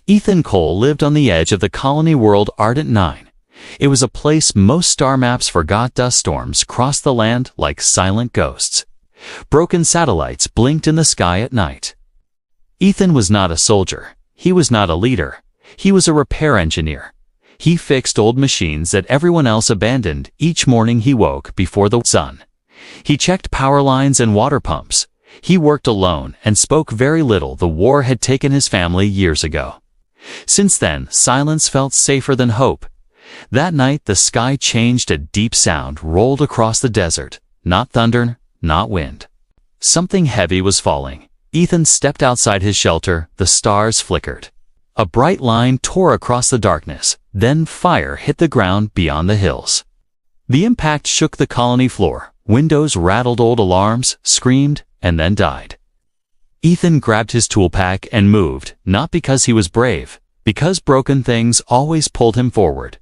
Ethan Cole lived on the edge of the colony world Ardent 9. It was a place most star maps forgot. Dust storms crossed the land like silent ghosts. Broken satellites blinked in the sky at night. Ethan was not a soldier. He was not a leader. He was a repair engineer. He fixed old machines that everyone else abandoned each morning he woke before the sun. He checked power lines and water pumps. He worked alone and spoke very little. The war had taken his family years ago. Since then, silence felt safer than hope. That night, the sky changed. A deep sound rolled across the desert. Not thunder, not wind. Something heavy was falling. Ethan stepped outside his shelter. The stars flickered. A bright line tore across the darkness. Then fire hit the ground beyond the hills. The impact shook the colony floor. Windows rattled, old alarms screamed, and then died. Ethan grabbed his tool pack and moved, not because he was brave, because broken things always pulled him forward.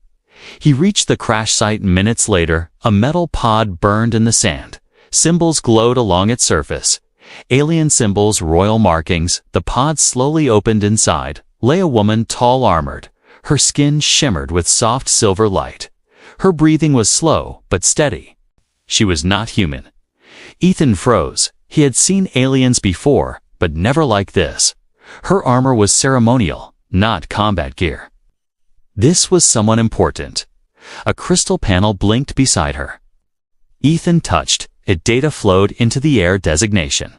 He reached the crash site minutes later. A metal pod burned in the sand. Symbols glowed along its surface. Alien symbols, royal markings. The pod slowly opened. Inside lay a woman, tall, armored. Her skin shimmered with soft silver light. Her breathing was slow but steady. She was not human. Ethan froze. He had seen aliens before, but never like this. Her armor was ceremonial, not combat gear. This was someone important. A crystal panel blinked beside her. Ethan touched it. Data flowed into the air. Designation: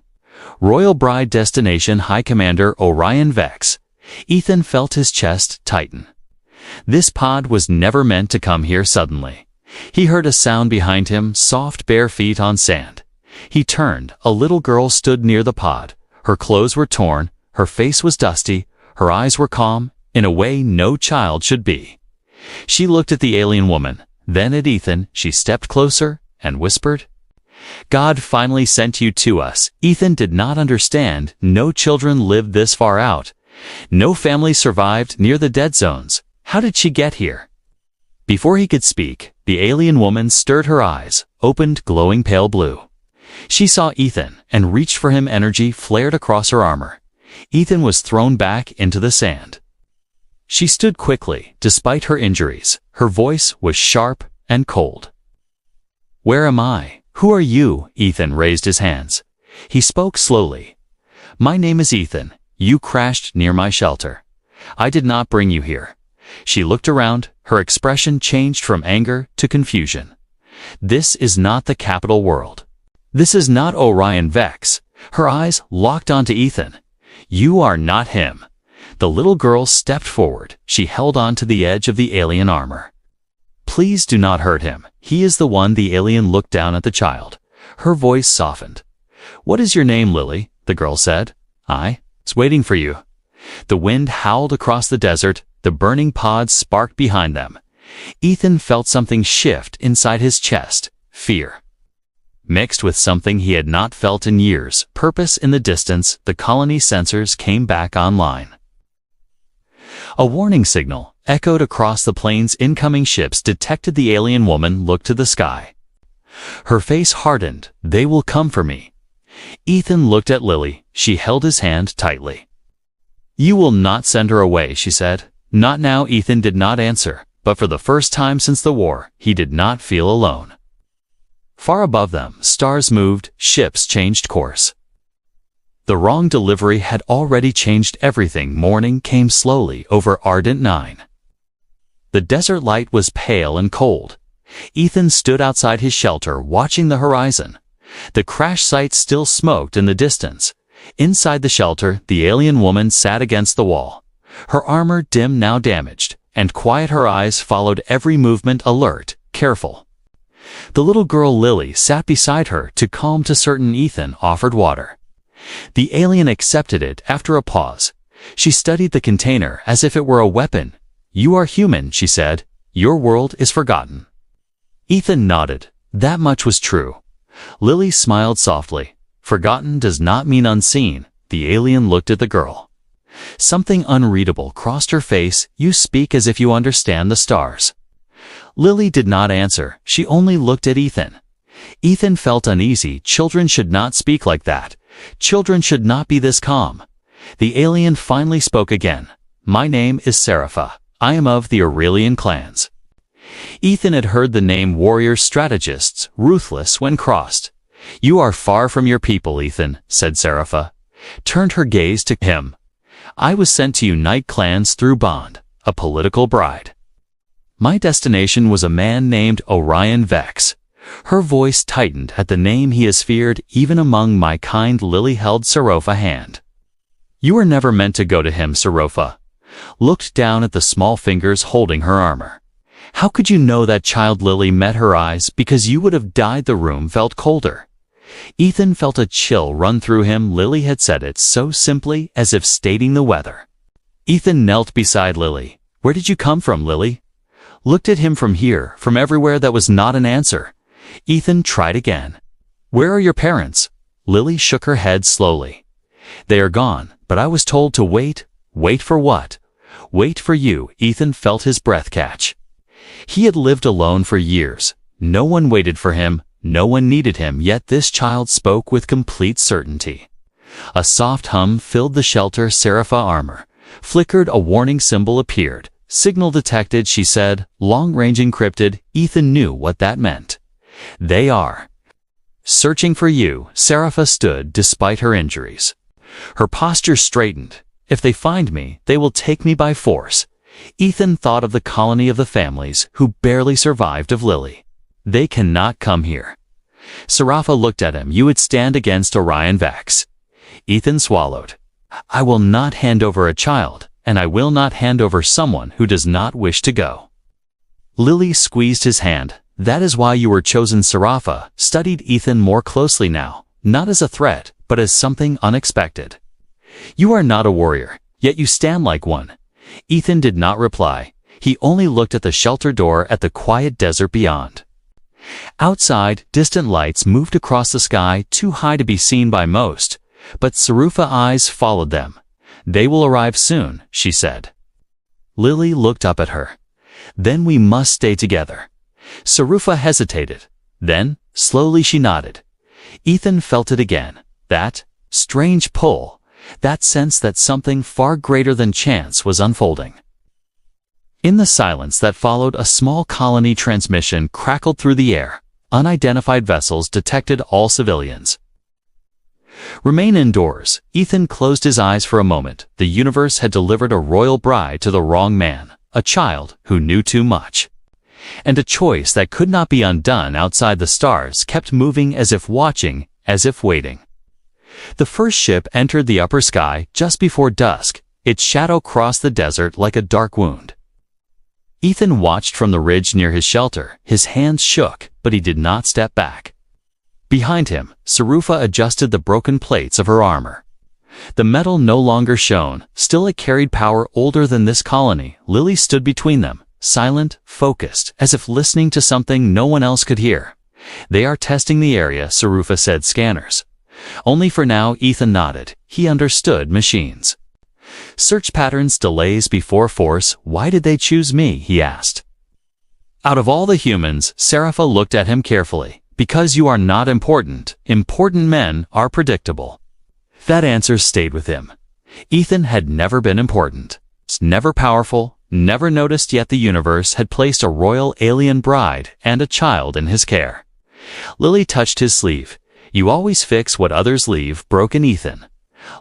Royal Bride. Destination: High Commander Orion Vex. Ethan felt his chest tighten. This pod was never meant to come here suddenly. He heard a sound behind him, soft bare feet on sand. He turned. A little girl stood near the pod. Her clothes were torn, her face was dusty, her eyes were calm, in a way no child should be. She looked at the alien woman, then at Ethan. She stepped closer and whispered, "God finally sent you to us." Ethan did not understand. No children lived this far out. No family survived near the dead zones. How did she get here? Before he could speak, the alien woman stirred. Her eyes opened, glowing pale blue. She saw Ethan and reached for him. Energy flared across her armor. Ethan was thrown back into the sand. She stood quickly, despite her injuries. Her voice was sharp and cold. "Where am I? Who are you?" Ethan raised his hands. He spoke slowly. "My name is Ethan. You crashed near my shelter. I did not bring you here." She looked around. Her expression changed from anger to confusion. "This is not the capital world. This is not Orion Vex." Her eyes locked onto Ethan. "You are not him." The little girl stepped forward. She held on to the edge of the alien armor. "Please do not hurt him. He is the one." The alien looked down at the child. Her voice softened. "What is your name, Lily?" the girl said. "I was waiting for you." The wind howled across the desert. The burning pods sparked behind them. Ethan felt something shift inside his chest. Fear, mixed with something he had not felt in years. Purpose. In the distance, the colony sensors came back online. A warning signal echoed across the plains. Incoming ships detected. The alien woman looked to the sky. Her face hardened. "They will come for me." Ethan looked at Lily. She held his hand tightly. "You will not send her away," she said. "Not now." Ethan did not answer, but for the first time since the war, he did not feel alone. Far above them, stars moved, ships changed course. The wrong delivery had already changed everything. Morning came slowly over Ardent 9. The desert light was pale and cold. Ethan stood outside his shelter, watching the horizon. The crash site still smoked in the distance. Inside the shelter, the alien woman sat against the wall. Her armor dim, now damaged, and quiet. Her eyes followed every movement, alert, careful. The little girl Lily sat beside her, too calm to certain. Ethan offered water. The alien accepted it after a pause. She studied the container as if it were a weapon. "You are human," she said. "Your world is forgotten." Ethan nodded. That much was true. Lily smiled softly. "Forgotten does not mean unseen." The alien looked at the girl. Something unreadable crossed her face. "You speak as if you understand the stars." Lily did not answer. She only looked at Ethan. Ethan felt uneasy. Children should not speak like that. Children should not be this calm. The alien finally spoke again. My name is Serapha. I am of the Aurelian clans. Ethan had heard the name warriors strategists, ruthless when crossed. You are far from your people, Ethan, said Serapha. Turned her gaze to him. I was sent to unite clans through bond, a political bride. My destination was a man named Orion Vex. Her voice tightened at the name he has feared even among my kind. Lily held Serapha's hand. You were never meant to go to him, Serapha. Looked down at the small fingers holding her armor. How could you know that child? Lily met her eyes. Because you would have died. The room felt colder. Ethan felt a chill run through him. Lily had said it so simply, as if stating the weather. Ethan knelt beside Lily. Where did you come from, Lily? Looked at him from here, from everywhere. That was not an answer. Ethan tried again. Where are your parents? Lily shook her head slowly. They are gone, but I was told to wait. Wait for what? Wait for you. Ethan felt his breath catch. He had lived alone for years. No one waited for him. No one needed him, yet this child spoke with complete certainty. A soft hum filled the shelter. Serapha armor flickered. A warning symbol appeared. Signal detected, she said. Long-range encrypted. Ethan knew what that meant. They are searching for you. Serapha stood despite her injuries. Her posture straightened. If they find me, they will take me by force. Ethan thought of the colony of the families who barely survived of Lily. They cannot come here. Serapha looked at him. You would stand against Orion Vex. Ethan swallowed. I will not hand over a child, and I will not hand over someone who does not wish to go. Lily squeezed his hand. That is why you were chosen. Serapha studied Ethan more closely now, not as a threat, but as something unexpected. You are not a warrior, yet you stand like one. Ethan did not reply. He only looked at the shelter door, at the quiet desert beyond. Outside, distant lights moved across the sky, too high to be seen by most, but Serapha's eyes followed them. They will arrive soon, she said. Lily looked up at her. Then we must stay together. Serapha hesitated. Then, slowly she nodded. Ethan felt it again. That strange pull. That sense that something far greater than chance was unfolding. In the silence that followed, a small colony transmission crackled through the air. Unidentified vessels detected. All civilians remain indoors. Ethan closed his eyes for a moment. The universe had delivered a royal bride to the wrong man, a child who knew too much. And a choice that could not be undone. Outside, the stars kept moving, as if watching, as if waiting. The first ship entered the upper sky just before dusk. Its shadow crossed the desert like a dark wound. Ethan watched from the ridge near his shelter. His hands shook, but he did not step back. Behind him, Serapha adjusted the broken plates of her armor. The metal no longer shone. Still, it carried power older than this colony. Lily stood between them, silent, focused, as if listening to something no one else could hear. They are testing the area, Serapha said. Scanners. Only for now. Ethan nodded. He understood machines. Search patterns, delays before force. Why did they choose me? He asked. Out of all the humans, Serapha looked at him carefully. Because you are not important. Important men are predictable. That answer stayed with him. Ethan had never been important. Never powerful, never noticed, yet the universe had placed a royal alien bride and a child in his care. Lily touched his sleeve. You always fix what others leave. Broken. Ethan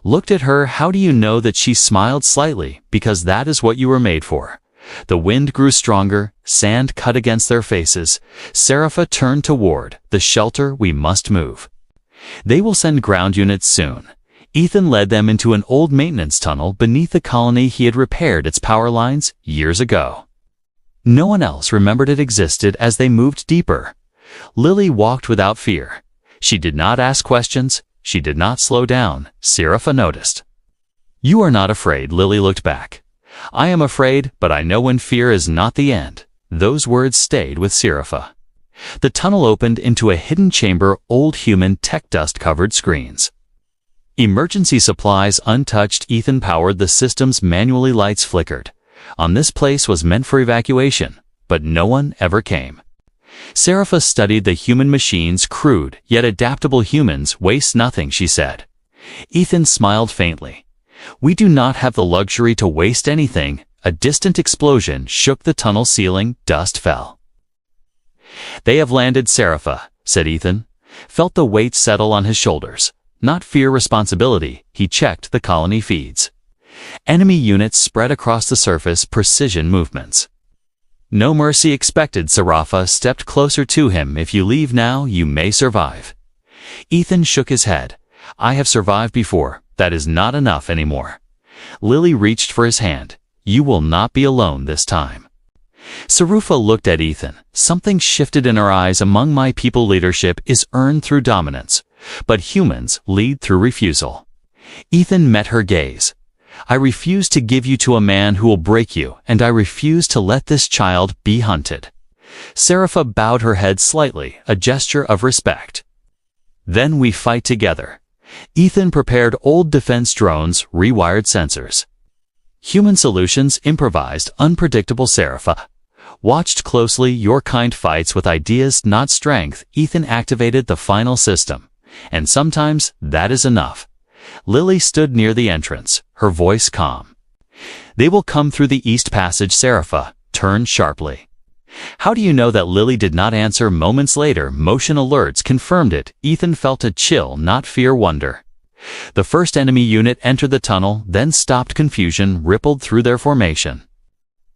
looked at her. How do you know that? She smiled slightly. Because that is what you were made for. The wind grew stronger. Sand cut against their faces. Serapha turned toward the shelter. We must move. They will send ground units soon. Ethan led them into an old maintenance tunnel beneath the colony. He had repaired its power lines years ago. No one else remembered it existed. As they moved deeper, Lily walked without fear. She did not ask questions. She did not slow down. Serapha noticed. You are not afraid. Lily looked back. I am afraid, but I know when fear is not the end. Those words stayed with Serapha. The tunnel opened into a hidden chamber. Old human tech, dust-covered screens. Emergency supplies untouched. Ethan powered the systems manually. Lights flickered. On this place was meant for evacuation, but no one ever came. Serapha studied the human machines. Crude, yet adaptable humans waste nothing, she said. Ethan smiled faintly. We do not have the luxury to waste anything. A distant explosion shook the tunnel ceiling. Dust fell. They have landed, Serapha, said Ethan. Felt the weight settle on his shoulders. Not fear, responsibility. He checked the colony feeds. Enemy units spread across the surface, precision movements. No mercy expected. Serapha stepped closer to him. If you leave now, you may survive. Ethan shook his head. I have survived before. That is not enough anymore. Lily reached for his hand. You will not be alone this time. Serapha looked at Ethan. Something shifted in her eyes. Among my people, leadership is earned through dominance, but humans lead through refusal. Ethan met her gaze. I refuse to give you to a man who will break you, and I refuse to let this child be hunted. Serapha bowed her head slightly, a gesture of respect. Then we fight together. Ethan prepared old defense drones, rewired sensors. Human solutions improvised, unpredictable. Serapha watched closely. Your kind fights with ideas, not strength. Ethan activated the final system. And sometimes that is enough. Lily stood near the entrance, her voice calm. They will come through the east passage. Serapha turned sharply. How do you know that? Lily did not answer. Moments later, motion alerts confirmed it. Ethan felt a chill, not fear, wonder. The first enemy unit entered the tunnel, then stopped. Confusion rippled through their formation.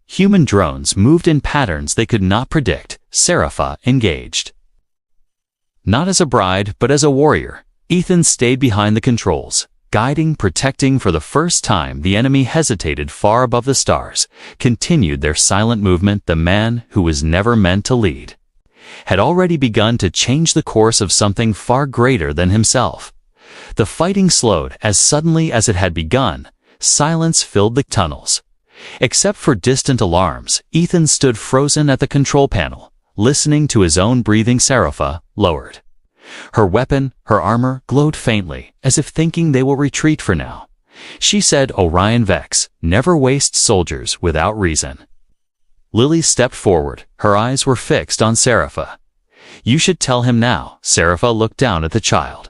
Human drones moved in patterns they could not predict. Serapha engaged. Not as a bride, but as a warrior. Ethan stayed behind the controls, guiding, protecting. For the first time, the enemy hesitated. Far above the stars, continued their silent movement. The man who was never meant to lead had already begun to change the course of something far greater than himself. The fighting slowed as suddenly as it had begun. Silence filled the tunnels. Except for distant alarms, Ethan stood frozen at the control panel, listening to his own breathing. Serapha lowered. Her weapon, her armor, glowed faintly, as if thinking they will retreat for now. She said, Orion Vex never wastes soldiers without reason. Lily stepped forward. Her eyes were fixed on Serapha. You should tell him now. Serapha looked down at the child.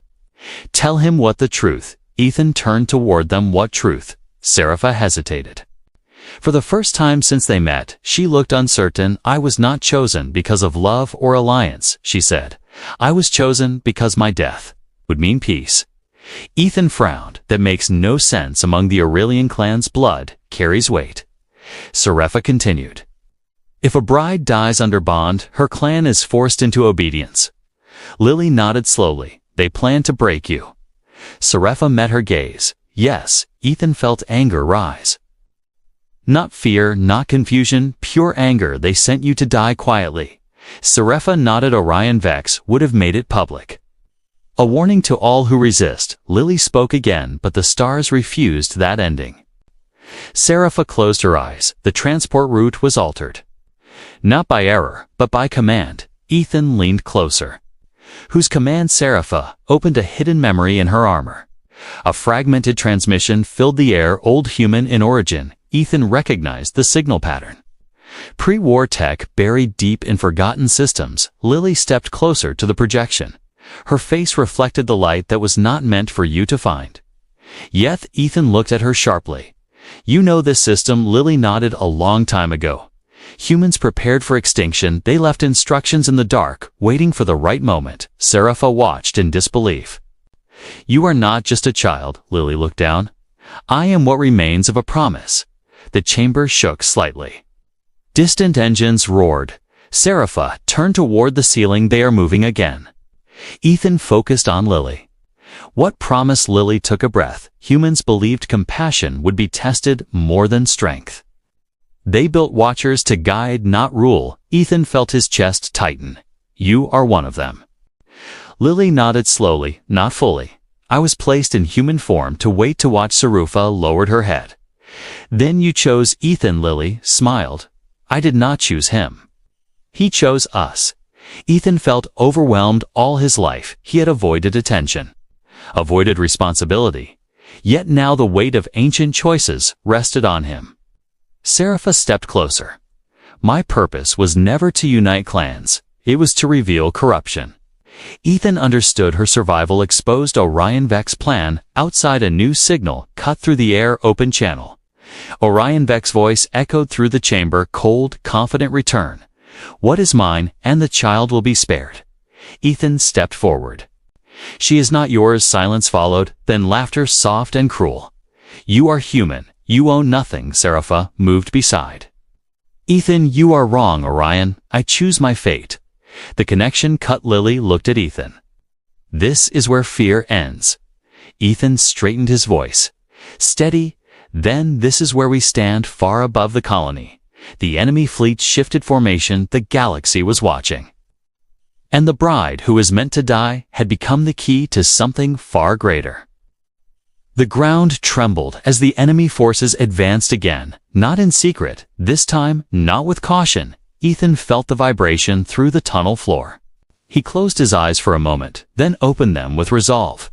Tell him what? The truth. Ethan turned toward them. What truth? Serapha hesitated. For the first time since they met, she looked uncertain. I was not chosen because of love or alliance, she said. I was chosen because my death would mean peace. Ethan frowned. That makes no sense. Among the Aurelian clan's blood carries weight. Serapha continued. If a bride dies under bond, her clan is forced into obedience. Lily nodded slowly. They plan to break you. Serapha met her gaze. Yes, Ethan felt anger rise. Not fear, not confusion, pure anger. They sent you to die quietly. Serapha nodded. Orion Vex would have made it public. A warning to all who resist. Lily spoke again, but the stars refused that ending. Serapha closed her eyes. The transport route was altered. Not by error, but by command. Ethan leaned closer. Whose command? Serapha opened a hidden memory in her armor. A fragmented transmission filled the air. Old human in origin. Ethan recognized the signal pattern. Pre-war tech buried deep in forgotten systems. Lily stepped closer to the projection. Her face reflected the light that was not meant for you to find. Yet Ethan looked at her sharply. You know this system? Lily nodded. A long time ago. Humans prepared for extinction. They left instructions in the dark, waiting for the right moment. Serapha watched in disbelief. You are not just a child. Lily looked down. I am what remains of a promise. The chamber shook slightly. Distant engines roared. Serapha turned toward the ceiling. They are moving again. Ethan focused on Lily. What promise? Lily took a breath. Humans believed compassion would be tested more than strength. They built watchers to guide, not rule. Ethan felt his chest tighten. You are one of them. Lily nodded slowly, not fully. I was placed in human form to wait to watch. Serapha lowered her head. Then you chose Ethan. Lily smiled. I did not choose him. He chose us. Ethan felt overwhelmed. All his life, he had avoided attention, avoided responsibility. Yet now the weight of ancient choices rested on him. Serapha stepped closer. My purpose was never to unite clans. It was to reveal corruption. Ethan understood her survival exposed Orion Vec's plan outside a new signal cut through the air-open channel. Orion Vec's voice echoed through the chamber, cold, confident return. "What is mine, and the child will be spared." Ethan stepped forward. "She is not yours," silence followed, then laughter soft and cruel. "You are human. You own nothing," Serapha moved beside. "Ethan, you are wrong, Orion. I choose my fate." The connection cut. Lily looked at Ethan. "This is where fear ends." Ethan straightened his voice. "Steady. Then this is where we stand, far above the colony." The enemy fleet shifted formation. The galaxy was watching. And the bride who was meant to die had become the key to something far greater. The ground trembled as the enemy forces advanced again, not in secret, this time not with caution. Ethan felt the vibration through the tunnel floor. He closed his eyes for a moment, then opened them with resolve.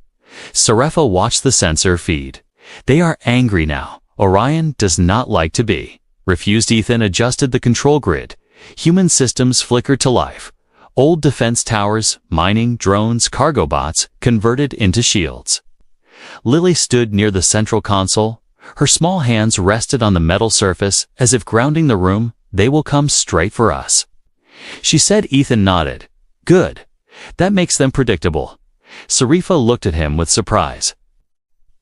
Serapha watched the sensor feed. "They are angry now. Orion does not like to be." Refused. Ethan adjusted the control grid. Human systems flickered to life. Old defense towers, mining, drones, cargo bots, converted into shields. Lily stood near the central console. Her small hands rested on the metal surface, as if grounding the room. "They will come straight for us," she said. Ethan nodded. "Good. That makes them predictable." Serapha looked at him with surprise.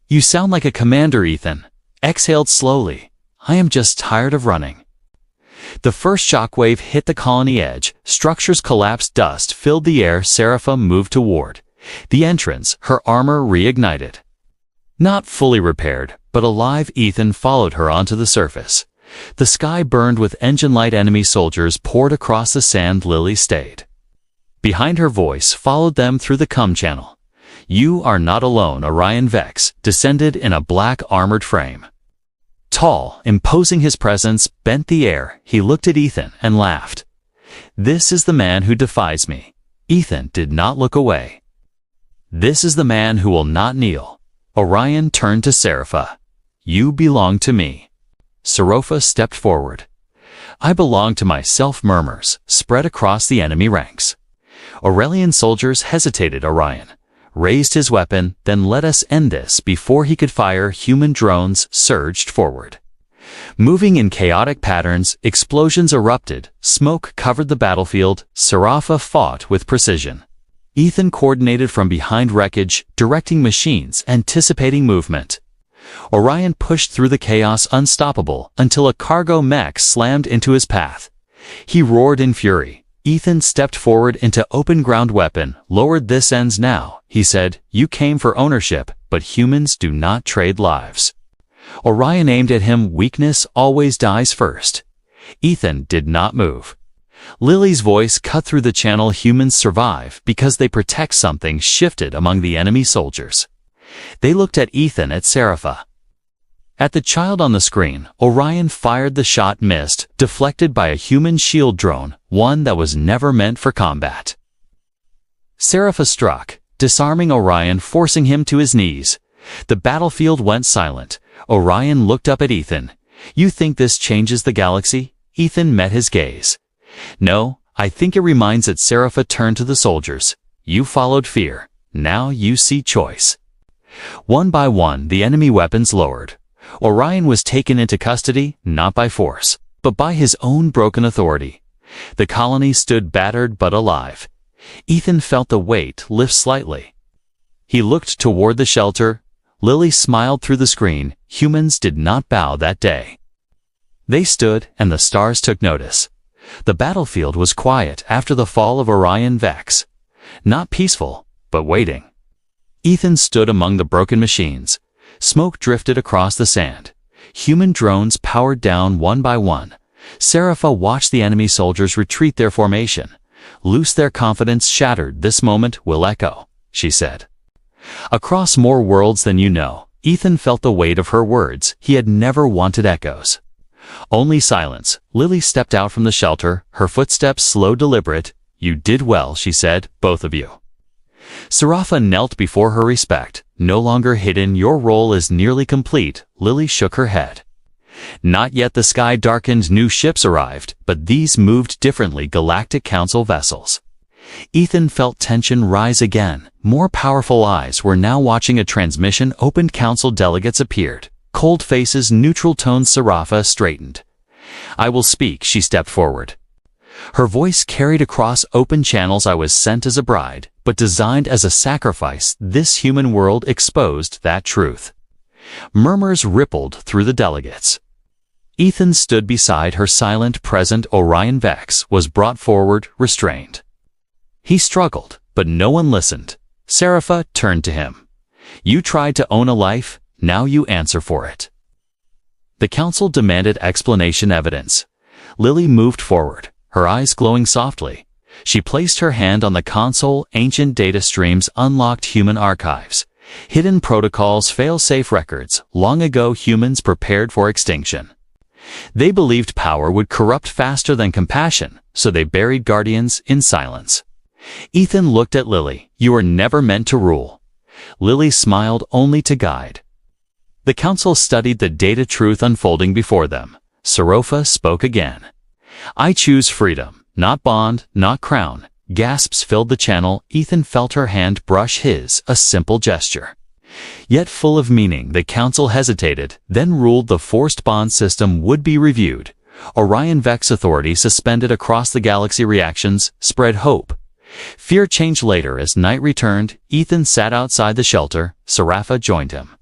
"You sound like a commander," Ethan exhaled slowly. "I am just tired of running." The first shockwave hit the colony edge. Structures collapsed. Dust filled the air. Serapha moved toward the entrance, her armor reignited. Not fully repaired, but alive, Ethan followed her onto the surface. The sky burned with engine light. Enemy soldiers poured across the sand. Lily stayed behind. Her voice followed them through the comm channel. "You are not alone." Orion Vex descended in a black armored frame. Tall, imposing, his presence bent the air. He looked at Ethan and laughed. "This is the man who defies me." Ethan did not look away. "This is the man who will not kneel." Orion turned to Serapha. "You belong to me." Serapha stepped forward. "I belong to myself." Murmurs spread across the enemy ranks. Aurelian soldiers hesitated. Orion raised his weapon, then "Let us end this." Before he could fire, human drones surged forward. Moving in chaotic patterns, explosions erupted. Smoke covered the battlefield. Serapha fought with precision. Ethan coordinated from behind wreckage, directing machines, anticipating movement. Orion pushed through the chaos, unstoppable, until a cargo mech slammed into his path. He roared in fury. Ethan stepped forward into open ground. "Weapon lowered. This ends now," he said. "You came for ownership, but humans do not trade lives." Orion aimed at him. "Weakness always dies first." Ethan did not move. Lily's voice cut through the channel. "Humans survive because they protect something." Shifted among the enemy soldiers. They looked at Ethan, at Serapha, at the child on the screen. Orion fired. The shot missed, deflected by a human shield drone, one that was never meant for combat. Serapha struck, disarming Orion, forcing him to his knees. The battlefield went silent. Orion looked up at Ethan. "You think this changes the galaxy?" Ethan met his gaze. "No, I think it reminds it." Serapha turned to the soldiers. "You followed fear. Now you see choice." One by one, the enemy weapons lowered. Orion was taken into custody, not by force, but by his own broken authority. The colony stood battered but alive. Ethan felt the weight lift slightly. He looked toward the shelter. Lily smiled through the screen. Humans did not bow that day. They stood, and the stars took notice. The battlefield was quiet after the fall of Orion Vex. Not peaceful, but waiting. Ethan stood among the broken machines. Smoke drifted across the sand. Human drones powered down one by one. Serapha watched the enemy soldiers retreat their formation. "Loose their confidence shattered. This moment will echo," she said. "Across more worlds than you know." Ethan felt the weight of her words. He had never wanted echoes. Only silence. Lily stepped out from the shelter, her footsteps slow, deliberate. "You did well," she said, "both of you." Serapha knelt before her. "Respect no longer hidden. Your role is nearly complete." Lily shook her head. "Not yet." The sky darkened. New ships arrived, but these moved differently. Galactic Council vessels. Ethan felt tension rise again. More powerful eyes were now watching a transmission. Opened council delegates appeared. Cold faces, neutral tones. Sarafa straightened. "I will speak," she stepped forward. Her voice carried across open channels. "I was sent as a bride, but designed as a sacrifice. This human world exposed that truth." Murmurs rippled through the delegates. Ethan stood beside her, silent, present. Orion Vex was brought forward, restrained. He struggled, but no one listened. Sarafa turned to him. "You tried to own a life, now you answer for it." The council demanded explanation, evidence. Lily moved forward, her eyes glowing softly. She placed her hand on the console. Ancient data streams, unlocked human archives, hidden protocols, fail-safe records. Long ago humans prepared for extinction. They believed power would corrupt faster than compassion, so they buried guardians in silence. Ethan looked at Lily. "You were never meant to rule." Lily smiled, "Only to guide." The council studied the data, truth unfolding before them. Sarafa spoke again. "I choose freedom, not bond, not crown." Gasps filled the channel. Ethan felt her hand brush his, a simple gesture, yet full of meaning. The council hesitated, then ruled the forced bond system would be reviewed. Orion Vex authority suspended across the galaxy. Reactions spread hope. Fear changed later as night returned. Ethan sat outside the shelter. Sarafa joined him.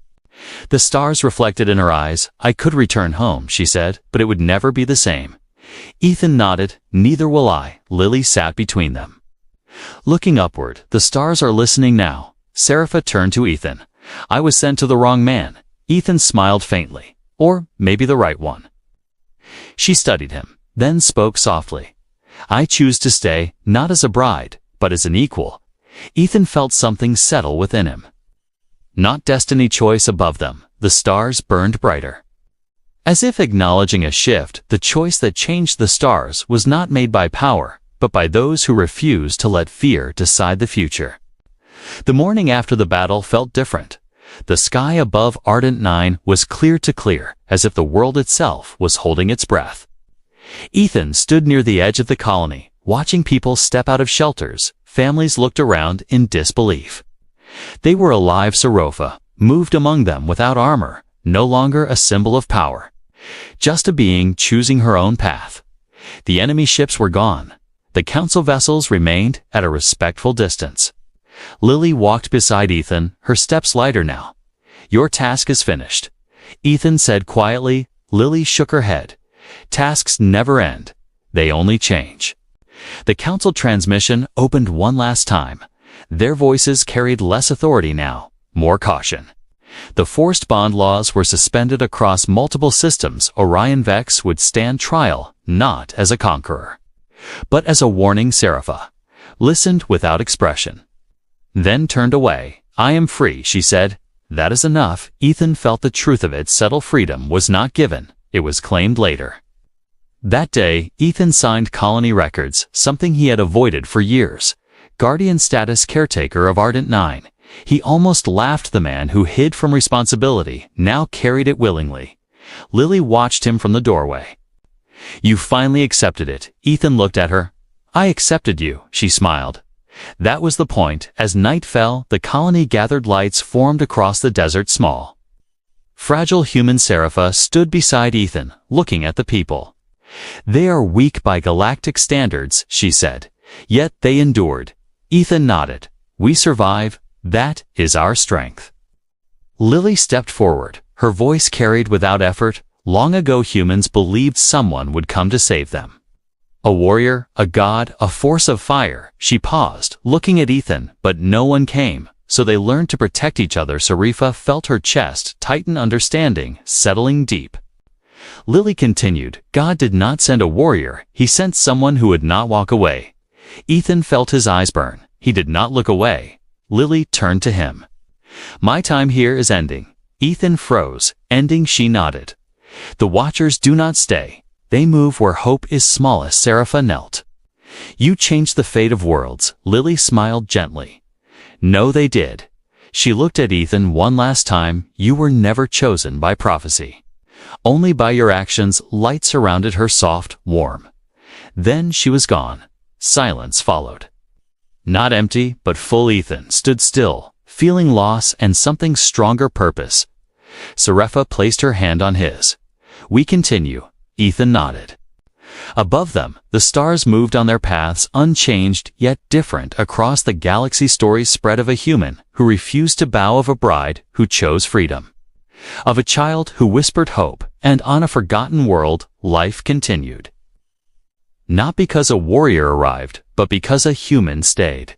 The stars reflected in her eyes. "I could return home," she said, "but it would never be the same." Ethan nodded. "Neither will I." Lily sat between them. Looking upward, "The stars are listening now." Sarafa turned to Ethan. "I was sent to the wrong man." Ethan smiled faintly. "Or maybe the right one." She studied him, then spoke softly. "I choose to stay, not as a bride, but as an equal." Ethan felt something settle within him. Not destiny, choice above them. The stars burned brighter. As if acknowledging a shift, the choice that changed the stars was not made by power, but by those who refused to let fear decide the future. The morning after the battle felt different. The sky above Ardent 9 was clear to clear, as if the world itself was holding its breath. Ethan stood near the edge of the colony, watching people step out of shelters. Families looked around in disbelief. They were alive. Sarafa moved among them without armor, no longer a symbol of power, just a being choosing her own path. The enemy ships were gone. The council vessels remained at a respectful distance. Lily walked beside Ethan, her steps lighter now. "Your task is finished," Ethan said quietly. Lily shook her head. "Tasks never end. They only change." The council transmission opened one last time. Their voices carried less authority now, more caution. The forced bond laws were suspended across multiple systems. Orion Vex would stand trial, not as a conqueror, but as a warning. Sarafa listened without expression, then turned away. "I am free," she said. "That is enough." Ethan felt the truth of it settle. Freedom was not given, it was claimed later. That day, Ethan signed colony records, something he had avoided for years. Guardian status, caretaker of Ardent 9. He almost laughed. The man who hid from responsibility now carried it willingly. Lily watched him from the doorway. "You finally accepted it." Ethan looked at her. "I accepted you," she smiled. That was the point. As night fell, the colony gathered. Lights formed across the desert. Small, fragile human. Sarafa stood beside Ethan, looking at the people. "They are weak by galactic standards," she said. "Yet they endured." Ethan nodded. "We survive. That is our strength." Lily stepped forward, her voice carried without effort. "Long ago humans believed someone would come to save them. A warrior, a god, a force of fire." She paused, looking at Ethan, but no one came, so they learned to protect each other. Sarafa felt her chest tighten, understanding settling deep. Lily continued, "God did not send a warrior, he sent someone who would not walk away." Ethan felt his eyes burn. He did not look away. Lily turned to him. "My time here is ending." Ethan froze. "Ending?" She nodded. "The Watchers do not stay. They move where hope is smallest." Sarafa knelt. "You changed the fate of worlds." Lily smiled gently. "No, they did." She looked at Ethan one last time. "You were never chosen by prophecy, only by your actions." Light surrounded her, soft, warm. Then she was gone. Silence followed. Not empty, but full. Ethan stood still, feeling loss and something stronger purpose. Sarefa placed her hand on his. "We continue," Ethan nodded. Above them, the stars moved on their paths, unchanged yet different across the galaxy. Stories spread of a human who refused to bow, of a bride who chose freedom, of a child who whispered hope, and on a forgotten world, life continued. Not because a warrior arrived, but because a human stayed.